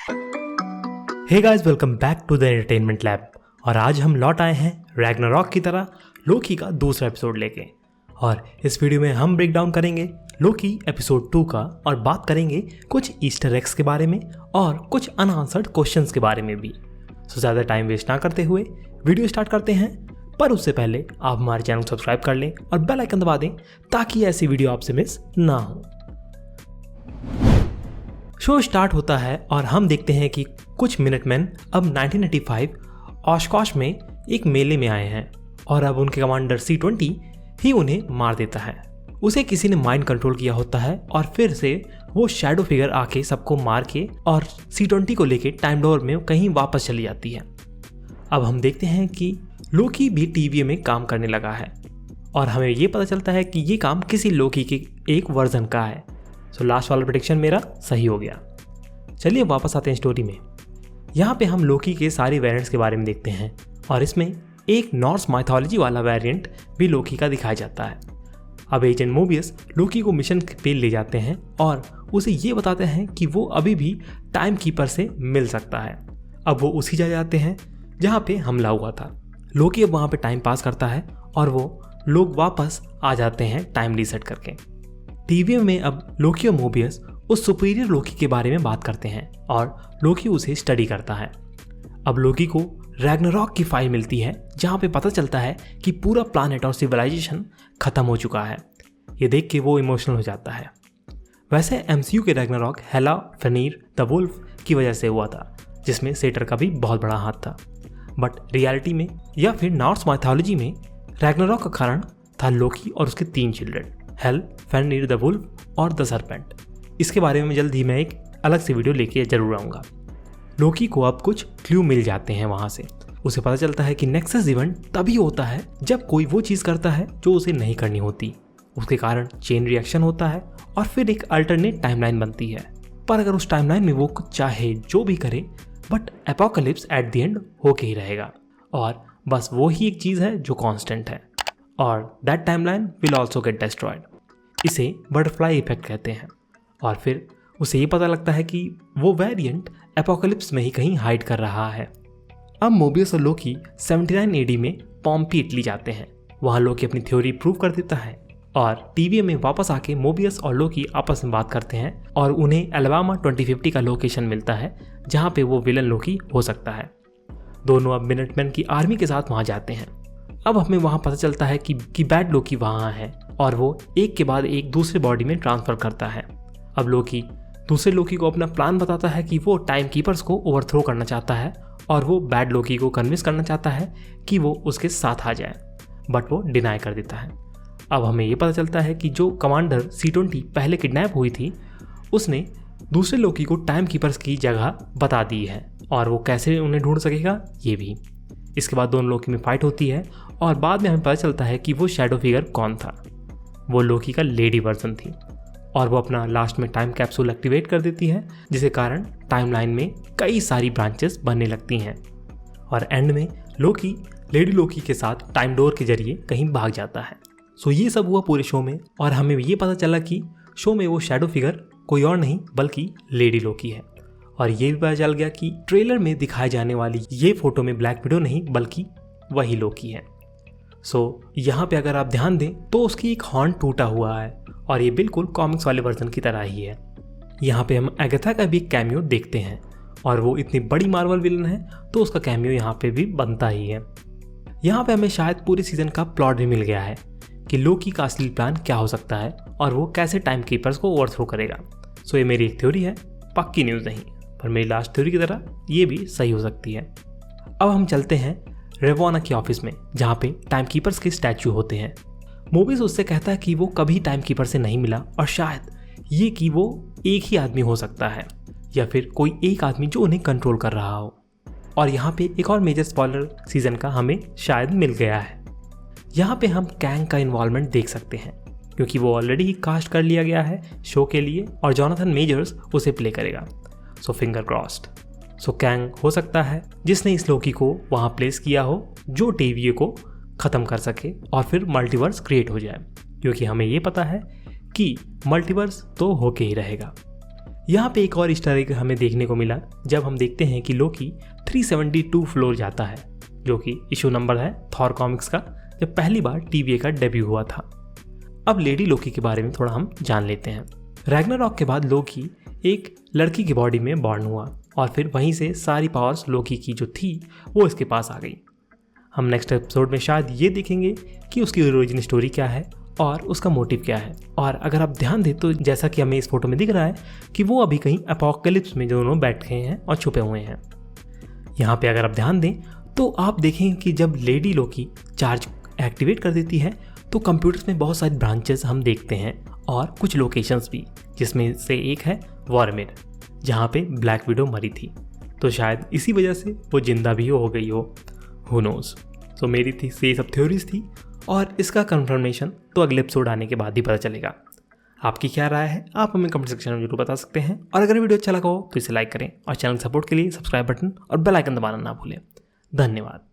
Hey guys, welcome back to the entertainment lab. और आज हम लौट आए हैं रैग्नारॉक की तरह लोकी का दूसरा एपिसोड लेके। और इस वीडियो में हम ब्रेक डाउन करेंगे लोकी एपिसोड 2 का और बात करेंगे कुछ ईस्टर एग्स के बारे में और कुछ अनआंसर्ड क्वेश्चंस के बारे में भी। सो ज़्यादा टाइम वेस्ट ना करते हुए वीडियो स्टार्ट करते हैं। पर उससे पहले आप हमारे चैनल को सब्सक्राइब कर लें और बेल आइकन दबा दें ताकि ऐसी वीडियो आपसे मिस ना हो। शो स्टार्ट होता है और हम देखते हैं कि कुछ मिनटमैन अब 1985 ऑशकॉश में एक मेले में आए हैं और अब उनके कमांडर C-20 ही उन्हें मार देता है। उसे किसी ने माइंड कंट्रोल किया होता है और फिर से वो शैडो फिगर आके सबको मार के और C-20 को लेके टाइम डोर में कहीं वापस चली जाती है। अब हम देखते हैं कि लोकी भी TVA में काम करने लगा है और हमें ये पता चलता है कि ये काम किसी लोकी के एक वर्जन का है। सो लास्ट वाला प्रेडिक्शन मेरा सही हो गया। चलिए वापस आते हैं स्टोरी में। यहाँ पे हम लोकी के सारे वेरिएंट्स के बारे में देखते हैं और इसमें एक नॉर्स माइथोलॉजी वाला वेरिएंट भी लोकी का दिखाया जाता है। अब एजेंट मोबियस लोकी को मिशन पे ले जाते हैं और उसे ये बताते हैं कि वो अभी भी टाइम कीपर से मिल सकता है। अब वो उसी जगह जाते हैं जहाँ पे हमला हुआ था। लोकी अब वहाँ पे टाइम पास करता है और वो लोग वापस आ जाते हैं टाइम रीसेट करके। TVA में अब लोकी और मोबियस उस सुपीरियर लोकी के बारे में बात करते हैं और लोकी उसे स्टडी करता है। अब लोकी को रैग्नारॉक की फाइल मिलती है जहाँ पे पता चलता है कि पूरा प्लानेट और सिविलाइजेशन खत्म हो चुका है। ये देख के वो इमोशनल हो जाता है। वैसे MCU के रैग्नारॉक हेला फेनिर द वुल्फ की वजह से हुआ था, जिसमें सेटर का भी बहुत बड़ा हाथ था। बट रियलिटी में या फिर नॉर्स माइथोलॉजी में रैग्नारॉक का कारण था लोकी और उसके 3 चिल्ड्रन, हेल, फेनिर द वुल्फ और द सरपेंट। इसके बारे में जल्द ही मैं एक अलग से वीडियो लेके जरूर आऊँगा। लोकी को अब कुछ क्लू मिल जाते हैं वहाँ से। उसे पता चलता है कि नेक्सस इवेंट तभी होता है जब कोई वो चीज़ करता है जो उसे नहीं करनी होती। उसके कारण चेन रिएक्शन होता है और फिर एक अल्टरनेट टाइमलाइन बनती है। पर अगर उस टाइमलाइन में वो कुछ चाहे जो भी करे, but apocalypse at the end होके ही रहेगा और बस वो ही एक चीज़ है जो कांस्टेंट है और that timeline will also get destroyed. इसे बटरफ्लाई इफेक्ट कहते हैं। और फिर उसे ये पता लगता है कि वो वेरिएंट एपोकलिप्स में ही कहीं हाइड कर रहा है। अब मोबियस और लोकी 79 AD में पॉम्पी इटली जाते हैं। वहाँ लोकी अपनी थ्योरी प्रूव कर देता है और TVA में वापस आके मोबियस और लोकी आपस में बात करते हैं और उन्हें अलाबामा 2050 का लोकेशन मिलता है जहाँ पे वो विलन लोकी हो सकता है। दोनों अब मिनटमैन की आर्मी के साथ वहाँ जाते हैं। अब हमें वहाँ पता चलता है कि बैड लोकी वहाँ है और वो एक के बाद एक दूसरे बॉडी में ट्रांसफ़र करता है। अब लोकी दूसरे लोकी को अपना प्लान बताता है कि वो टाइम कीपर्स को ओवरथ्रो करना चाहता है और वो बैड लोकी को कन्विंस करना चाहता है कि वो उसके साथ आ जाए, बट वो डिनाई कर देता है। अब हमें ये पता चलता है कि जो कमांडर C-20 पहले किडनैप हुई थी, उसने दूसरे लोकी को टाइम कीपर्स की जगह बता दी है और वो कैसे उन्हें ढूंढ सकेगा ये भी। इसके बाद दोनों लोकी में फाइट होती है और बाद में हमें पता चलता है कि वो शैडो फिगर कौन था। वो लोकी का लेडी वर्जन थी और वो अपना लास्ट में टाइम कैप्सूल एक्टिवेट कर देती है, जिसके कारण टाइमलाइन में कई सारी ब्रांचेस बनने लगती हैं और एंड में लोकी लेडी लोकी के साथ टाइम डोर के जरिए कहीं भाग जाता है। सो ये सब हुआ पूरे शो में और हमें ये पता चला कि शो में वो शैडो फिगर कोई और नहीं बल्कि लेडी लोकी है। और ये भी पता चल गया कि ट्रेलर में दिखाई जाने वाली ये फोटो में ब्लैक विडो नहीं बल्कि वही लोकी है। सो यहाँ पे अगर आप ध्यान दें तो उसकी एक हॉर्न टूटा हुआ है और ये बिल्कुल कॉमिक्स वाले वर्जन की तरह ही है। यहाँ पे हम एगाथा का भी एक कैमियो देखते हैं और वो इतनी बड़ी मार्वल विलन है तो उसका कैमियो यहाँ पे भी बनता ही है। यहाँ पे हमें शायद पूरे सीजन का प्लॉट भी मिल गया है कि लोकी का असली प्लान क्या हो सकता है और वो कैसे टाइम कीपर्स को ओवरथ्रो करेगा। सो ये मेरी एक थ्योरी है, पक्की न्यूज़ नहीं, पर मेरी लास्ट थ्योरी की तरह ये भी सही हो सकती है। अब हम चलते हैं रेवोना के ऑफिस में जहाँ पे टाइम कीपर्स के स्टैचू होते हैं। मोबियस उससे कहता है कि वो कभी टाइम कीपर से नहीं मिला और शायद ये कि वो एक ही आदमी हो सकता है या फिर कोई एक आदमी जो उन्हें कंट्रोल कर रहा हो। और यहाँ पे एक और मेजर स्पॉइलर सीजन का हमें शायद मिल गया है। यहाँ पे हम कैंग का इन्वॉल्वमेंट देख सकते हैं क्योंकि वो ऑलरेडी ही कास्ट कर लिया गया है शो के लिए और जोनाथन मेजर्स उसे प्ले करेगा। सो फिंगर क्रॉस्ड। सो कैंग हो सकता है जिसने इस लोकी को वहाँ प्लेस किया हो जो TVA को ख़त्म कर सके और फिर मल्टीवर्स क्रिएट हो जाए, क्योंकि हमें ये पता है कि मल्टीवर्स तो होके ही रहेगा। यहाँ पे एक और ईस्टर एग हमें देखने को मिला जब हम देखते हैं कि लोकी 372 फ्लोर जाता है, जो कि इशू नंबर है थॉर कॉमिक्स का, जब पहली बार TVA का डेब्यू हुआ था। अब लेडी लोकी के बारे में थोड़ा हम जान लेते हैं। रैग्नारॉक के बाद लोकी एक लड़की की बॉडी में बॉर्न हुआ और फिर वहीं से सारी पावर्स लोकी की जो थी वो इसके पास आ गई। हम नेक्स्ट एपिसोड में शायद ये देखेंगे कि उसकी ओरिजिन स्टोरी क्या है और उसका मोटिव क्या है। और अगर आप ध्यान दें तो जैसा कि हमें इस फोटो में दिख रहा है कि वो अभी कहीं अपोकलिप्स में दोनों बैठे हैं और छुपे हुए हैं। यहाँ पे अगर आप ध्यान दें तो आप देखेंगे कि जब लेडी लोकी चार्ज एक्टिवेट कर देती है तो कंप्यूटर्स में बहुत सारी ब्रांचेस हम देखते हैं और कुछ लोकेशंस भी, जिसमें से एक है वॉरमेर जहाँ पे ब्लैक विडो मरी थी। तो शायद इसी वजह से वो जिंदा भी हो गई हो, हु नोज। तो मेरी थी ये सब थ्योरीज थी और इसका कंफर्मेशन तो अगले एपिसोड आने के बाद ही पता चलेगा। आपकी क्या राय है आप हमें कमेंट सेक्शन में जरूर बता सकते हैं। और अगर वीडियो अच्छा लगा हो तो इसे लाइक करें और चैनल सपोर्ट के लिए सब्सक्राइब बटन और बेल आइकन दबाना ना भूलें। धन्यवाद।